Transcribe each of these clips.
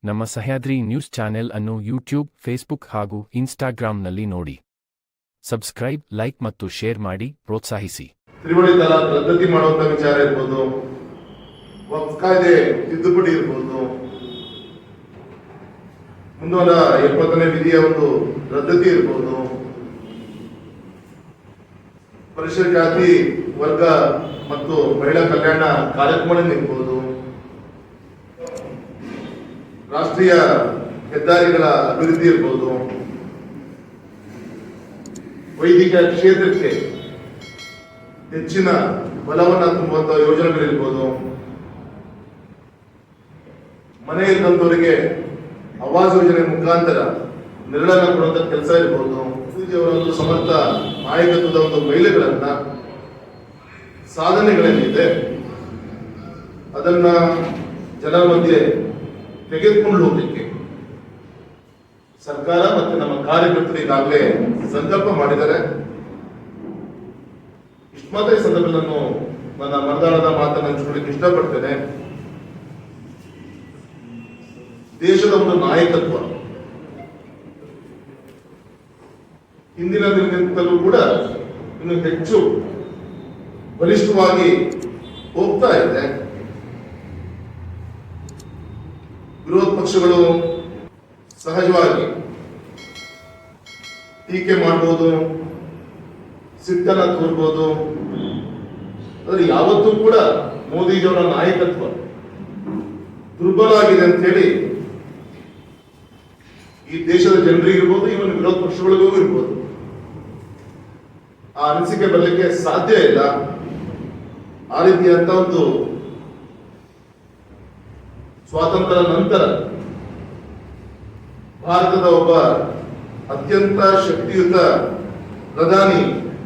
ನಮ್ಮ Sahyadri news channel ಅನ್ನು YouTube, Facebook ಹಾಗೂ ಇನ್ಸ್ಟಾಗ್ರಾಂನಲ್ಲಿ ನೋಡಿ. ಸಬ್ಸ್ಕ್ರೈಬ್, ಲೈಕ್ ಮತ್ತು ಶೇರ್ ಮಾಡಿ ಪ್ರೋತ್ಸಾಹಿಸಿ. ತ್ರಿವಳಿ ತಲಾಖ್ ರದ್ದತಿ ಮಾಡುವಂತ ವಿಚಾರ ಇರ್ಬೋದು, ವಕ್ಫ್ ಕಾಯ್ದೆ ತಿದ್ದುಪಡಿ ಇರ್ಬೋದು, 370ನೇ ವಿಧಿಯ ಒಂದು ರದ್ದತಿ ಇರ್ಬೋದು, ಪರಿಶಿಷ್ಟ ಜಾತಿ ವರ್ಗ ಮತ್ತು ಮಹಿಳಾ ಕಲ್ಯಾಣ ಕಾರ್ಯಕ್ರಮಗಳಿರ್ಬೋದು, ರಾಷ್ಟ್ರೀಯ ಹೆದ್ದಾರಿಗಳ ಅಭಿವೃದ್ಧಿ ಇರ್ಬೋದು, ವೈದ್ಯಕೀಯ ಕ್ಷೇತ್ರಕ್ಕೆ ಹೆಚ್ಚಿನ ಬಲವನ್ನು ತುಂಬುವಂತಹ ಯೋಜನೆಗಳಿರ್ಬೋದು, ಮನೆ ಇಲ್ಲದವರಿಗೆ ಆವಾಸ್ ಯೋಜನೆ ಮುಖಾಂತರ ನೆರಳನ್ನ ಕೊಡುವಂತ ಕೆಲಸ ಇರ್ಬೋದು, ಮೋದಿಜಿಯವರ ಸಮರ್ಥ ನಾಯಕತ್ವದ ಒಂದು ಮಹಿಳೆಗಳನ್ನ ಸಾಧನೆಗಳೇನಿದೆ ಅದನ್ನ ಜನರ ಮಧ್ಯೆ ತೆಗೆದುಕೊಂಡು ಹೋಗಲಿಕ್ಕೆ ಸರ್ಕಾರ ಮತ್ತು ನಮ್ಮ ಕಾರ್ಯಕರ್ತರು ಈಗಾಗಲೇ ಸಂಕಲ್ಪ ಮಾಡಿದ್ದಾರೆ. ಇಷ್ಟು ಮಾತ್ರ ಈ ಸಂದರ್ಭದಲ್ಲಿ ನಾನು ನನ್ನ ಮತದಾನದ ಮಾತನ್ನು ಹಂಚಿಕೊಳ್ಳಿಕ್ಕೆ ಇಷ್ಟಪಡ್ತೇನೆ. ದೇಶದ ಒಂದು ನಾಯಕತ್ವ ಹಿಂದಿನ ದಿನದಿಂದಲೂ ಕೂಡ ಇನ್ನು ಹೆಚ್ಚು ಬಲಿಷ್ಠವಾಗಿ ಹೋಗ್ತಾ ಇದೆ. ವಿರೋಧ ಪಕ್ಷಗಳು ಸಹಜವಾಗಿ ಟೀಕೆ ಮಾಡಬಹುದು, ಸಿಟ್ಟನ್ನ ತೋರ್ಬೋದು, ಆದರೆ ಯಾವತ್ತೂ ಕೂಡ ಮೋದಿಜಿಯವರ ನಾಯಕತ್ವ ದುರ್ಬಲ ಆಗಿದೆ ಅಂತ ಹೇಳಿ ಈ ದೇಶದ ಜನರಿಗಿರ್ಬೋದು, ಇವನ್ ವಿರೋಧ ಪಕ್ಷಗಳಿಗೂ ಇರ್ಬೋದು, ಆ ಅನಿಸಿಕೆ ಬರಲಿಕ್ಕೆ ಸಾಧ್ಯ ಇಲ್ಲ. ಆ ರೀತಿಯಂತ ಒಂದು ಸ್ವಾತಂತ್ರ್ಯ ನಂತರ ಭಾರತದ ಒಬ್ಬ ಅತ್ಯಂತ ಶಕ್ತಿಯುತ ಪ್ರಧಾನಿ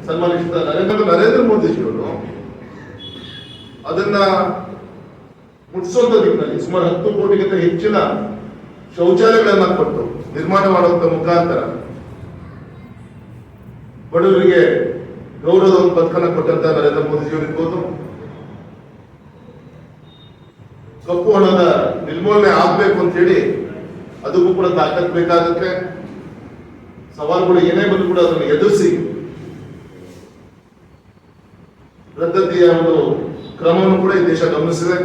ಸನ್ಮಾನಿಸಿದ ನರೇಂದ್ರ ಮೋದಿಜಿಯವರು ಅದನ್ನ ಮುಟ್ಟಿಸುವಂತ ದಿಕ್ಕಿನಲ್ಲಿ ಸುಮಾರು 10 ಕೋಟಿಗಿಂತ ಹೆಚ್ಚಿನ ಶೌಚಾಲಯಗಳನ್ನ ಕೊಟ್ಟು ನಿರ್ಮಾಣ ಮಾಡುವಂತ ಮುಖಾಂತರ ಬಡವರಿಗೆ ಗೌರವದ ಒಂದು ಬದುಕನ್ನ ಕೊಟ್ಟಂತ ನರೇಂದ್ರ ಮೋದಿಜಿಯವರು ಇರ್ಬೋದು, ಕಪ್ಪು ಹಣದ ನಿರ್ಮೂಲನೆ ಆಗ್ಬೇಕು ಅಂತ ಹೇಳಿ ಅದಕ್ಕೂ ಕೂಡ ತಾಕತ್ ಬೇಕಾಗುತ್ತೆ. ಸವಾಲುಗಳು ಏನೇ ಬಂದು ಕೂಡ ಅದನ್ನು ಎದುರಿಸಿ ರದ್ದತಿಯ ಒಂದು ಕ್ರಮವನ್ನು ಕೂಡ ಈ ದೇಶ ಗಮನಿಸಿದೆ.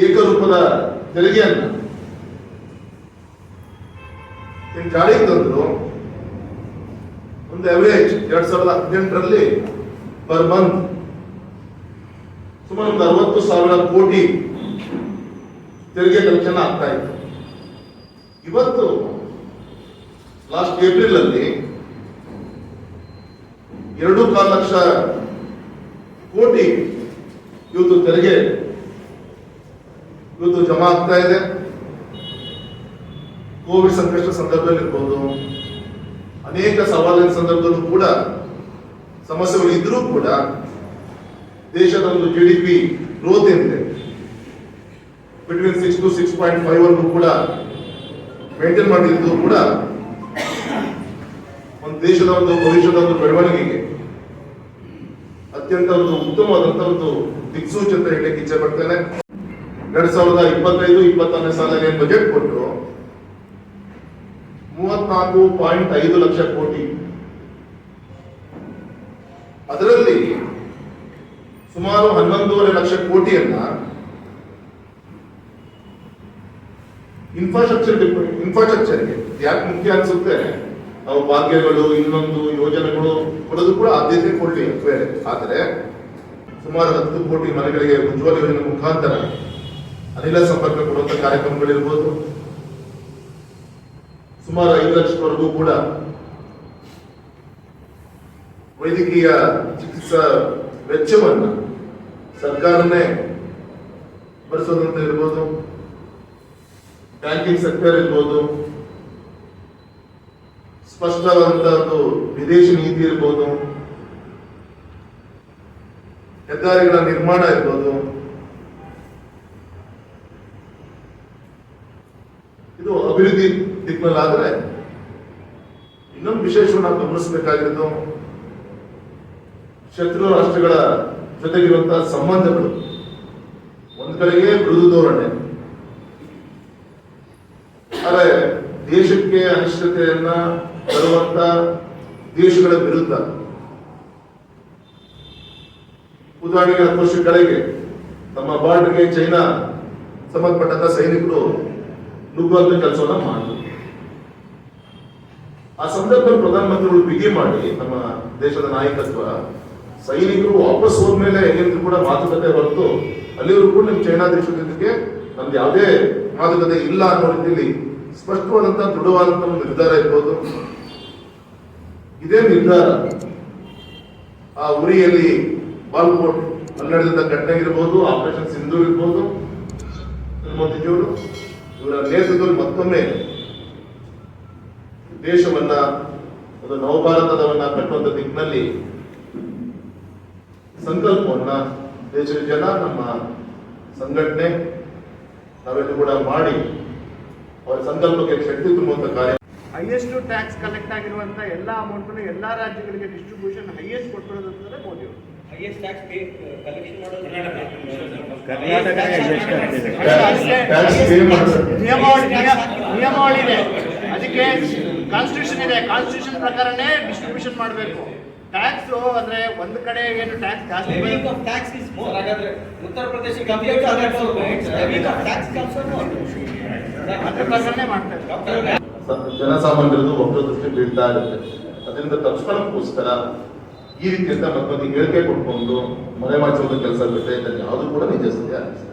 ಏಕರೂಪದ ತೆರಿಗೆಯನ್ನ ಜಾರಿಗೆ ತಂದ್ರು. ಒಂದು ಅವರೇಜ್ 2018ರಲ್ಲಿ ಪರ್ ಮಂತ್ ಸುಮಾರು 60,000 ಕೋಟಿ ತೆರಿಗೆ ಕಲೆಕ್ಷನ್ ಆಗ್ತಾ ಇತ್ತು. ಇವತ್ತು ಲಾಸ್ಟ್ ಏಪ್ರಿಲ್ ಅಲ್ಲಿ 2.25 ಲಕ್ಷ ಕೋಟಿ ಇವತ್ತು ತೆರಿಗೆ ಜಮಾ ಆಗ್ತಾ ಇದೆ. ಕೋವಿಡ್ ಸಂಕಷ್ಟ ಸಂದರ್ಭದಲ್ಲಿ ಇರ್ಬೋದು, ಅನೇಕ ಸವಾಲಿನ ಸಂದರ್ಭದಲ್ಲೂ ಕೂಡ ಸಮಸ್ಯೆಗಳು ಇದ್ರೂ ಕೂಡ ದೇಶದ ಒಂದು GDP ಗ್ರೋತ್ ಏನಿದೆ ಬಿಟ್ವೀನ್ 6 to 6.5 ಅನ್ನು ಕೂಡ ಮೇಂಟೈನ್ ಮಾಡಿದ್ದು ಕೂಡ ಒಂದು ದೇಶದ ಒಂದು ಭವಿಷ್ಯದ ಒಂದು ಬೆಳವಣಿಗೆಗೆ ಅತ್ಯಂತ ಒಂದು ಉತ್ತಮವಾದಂತಹ ಒಂದು ದಿಕ್ಸೂಚಿ ಅಂತ ಹೇಳಲಿಕ್ಕೆ ಇಚ್ಛೆ ಪಡ್ತೇನೆ. 2025-26ನೇ ಸಾಲಿಗೆ ಬಜೆಟ್ ಕೊಟ್ಟು 34.5 ಲಕ್ಷ ಕೋಟಿ, ಅದರಲ್ಲಿ ಸುಮಾರು 11.5 ಲಕ್ಷ ಕೋಟಿಯನ್ನ ಇನ್ಫ್ರಾಸ್ಟ್ರಕ್ಚರ್ಗೆ ಯಾಕೆ ಮುಖ್ಯ ಅನ್ಸುತ್ತೆ, ನಾವು ಭಾಗ್ಯಗಳು ಇನ್ನೊಂದು ಯೋಜನೆಗಳು ಕೊಡೋದು ಕೂಡ ಆದ್ಯತೆ ಕೊಡ್ಲಿ ಬೇರೆ, ಆದರೆ ಸುಮಾರು 10 ಕೋಟಿ ಮನೆಗಳಿಗೆ ಉಜ್ವಲ ಯೋಜನೆ ಮುಖಾಂತರ ಅನಿಲ ಸಂಪರ್ಕ ಕೊಡುವಂತ ಕಾರ್ಯಕ್ರಮಗಳಿರ್ಬೋದು, ಸುಮಾರು 5 ಲಕ್ಷವರೆಗೂ ಕೂಡ ವೈದ್ಯಕೀಯ ಚಿಕಿತ್ಸಾ ವೆಚ್ಚವನ್ನ ಸರ್ಕಾರನೇ ಭರಿಸೋದಂತ ಇರ್ಬೋದು, ಬ್ಯಾಂಕಿಂಗ್ ಸೆಕ್ಟರ್ ಇರ್ಬೋದು, ಸ್ಪಷ್ಟವಾದಂತಹ ಒಂದು ವಿದೇಶಿ ನೀತಿ ಇರ್ಬೋದು, ಹೆದ್ದಾರಿಗಳ ನಿರ್ಮಾಣ ಇರ್ಬೋದು, ಇದು ಅಭಿವೃದ್ಧಿ ದಿಕ್ಕಿನಲ್ಲಾದ್ರೆ ಇನ್ನೊಂದು ವಿಶೇಷವನ್ನು ನಾವು ಗಮನಿಸಬೇಕಾಗಿರೋದು ಶತ್ರು ರಾಷ್ಟ್ರಗಳ ಜೊತೆಗಿರುವಂತಹ ಸಂಬಂಧಗಳು. ಒಂದು ಕಡೆಗೆ ಮೃದು ಧೋರಣೆ. ಆದರೆ ದೇಶಕ್ಕೆ ಅನಿಶ್ಚಿತೆಯನ್ನ ತರುವಂತ ದೇಶಗಳ ವಿರುದ್ಧ, ಉದಾಹರಣೆಗೆ 10 ವರ್ಷ ಕೆಳಗೆ ನಮ್ಮ ಬಾರ್ಡರ್ಗೆ ಚೈನಾ ಸಂಬಂಧಪಟ್ಟಂತ ಸೈನಿಕರು ನುಗ್ಗುವಂತ ಕೆಲಸವನ್ನ ಮಾಡಿದ್ರು. ಆ ಸಂದರ್ಭದಲ್ಲಿ ಪ್ರಧಾನಮಂತ್ರಿಗಳು ಬಿಗಿ ಮಾಡಿ ನಮ್ಮ ದೇಶದ ನಾಯಕತ್ವ ಸೈನಿಕರು ವಾಪಸ್ ಹೋದ್ಮೇಲೆ ಹೇಗಿದ್ರು ಕೂಡ ಮಾತುಕತೆ ಹೊರತು ಅಲ್ಲಿವರೆಗೂ ಕೂಡ ನಿಮ್ ಚೈನಾ ದೇಶದ ಜೊತೆಗೆ ನಮ್ದು ಯಾವುದೇ ಮಾತುಕತೆ ಇಲ್ಲ ಅನ್ನೋ ರೀತಿಯಲ್ಲಿ ಸ್ಪಷ್ಟವಾದಂತಹ ದೃಢವಾದಂತಹ ಒಂದು ನಿರ್ಧಾರ ಇರ್ಬೋದು. ಇದೇ ನಿರ್ಧಾರ ಆ ಉರಿಯಲ್ಲಿ ಬಾಲ್ಕೋಟ್ ಅಲ್ಲಿ ನಡೆದಂತ ಘಟನೆ ಇರ್ಬೋದು, ಆಪರೇಷನ್ ಸಿಂಧು ಇರ್ಬೋದು, ಮೋದಿಜಿಯವರು ಇವರ ನೇತೃತ್ವದಲ್ಲಿ ಮತ್ತೊಮ್ಮೆ ದೇಶವನ್ನ ಒಂದು ನವಭಾರತದವನ್ನ ಕಟ್ಟುವಂತ ದಿಕ್ಕಿನಲ್ಲಿ ಸಂಕಲ್ಪವನ್ನ ದೇಶದ ಜನ, ನಮ್ಮ ಸಂಘಟನೆ ನಾವೆಲ್ಲೂ ಕೂಡ ಮಾಡಿ ಅವರ ಸಂಕಲ್ಪಕ್ಕೆ ಶಕ್ತಿ ತುಂಬುವಂತ ಕಾರ್ಯ. ಹೈಯೆಸ್ಟ್ ಟ್ಯಾಕ್ಸ್ ಕಲೆಕ್ಟ್ ಆಗಿರುವಂತ ಎಲ್ಲ ಅಮೌಂಟ್ ಎಲ್ಲಾ ರಾಜ್ಯಗಳಿಗೆ ಡಿಸ್ಟ್ರಿಬ್ಯೂಷನ್ ಹೈಯೆಸ್ಟ್ ಕೊಟ್ಟಿರೋದಂದ್ರೆ ಮೋದಿ ಅವರು. ಹೈಯೆಸ್ಟ್ ಟ್ಯಾಕ್ಸ್ ಕಲೆಕ್ಷನ್ ಮಾಡೋದು ನಿಯಮಾವಳಿ ಇದೆ, ಅದಕ್ಕೆ ಕಾನ್ಸ್ಟಿಟ್ಯೂಷನ್ ಇದೆ. ಕಾನ್ಸ್ಟಿಟ್ಯೂಷನ್ ಪ್ರಕಾರನೇ ಡಿಸ್ಟ್ರಿಬ್ಯೂಷನ್ ಮಾಡಬೇಕು. ಟ್ಯಾಕ್ಸ್ ಅಂದ್ರೆ ಒಂದು ಕಡೆ ಏನು ಟ್ಯಾಕ್ಸ್ ಜಾಸ್ತಿ ಟ್ಯಾಕ್ಸ್ ಇಸ್ ಮೋರ್. ಹಾಗಾದ್ರೆ Uttar Pradesh compare to other tax comes more. ಅದ್ರ ಪ್ರಕಾರನೇ ಮಾಡ್ತಾರೆ. ಜನಸಾಮಾನ್ಯರದ್ದು ಒಬ್ಬರ ದೃಷ್ಟಿ ಬೀಳ್ತಾ ಇರುತ್ತೆ. ಅದರಿಂದ ತಪ್ಪಿಸ್ಕೊಳ್ಳೋಕ್ಕೋಸ್ಕರ ಈ ರೀತಿಯಿಂದ ಮತ್ತೊಂದು ಹೇಳಿಕೆ ಕೊಟ್ಕೊಂಡು ಮನೆ ಮಾಡಿಸೋದು ಕೆಲಸ ಬಿಟ್ಟರೆ ಯಾವುದು ಕೂಡ ನಿಜ ಸತ್ಯ ಅನಿಸ್ತದೆ.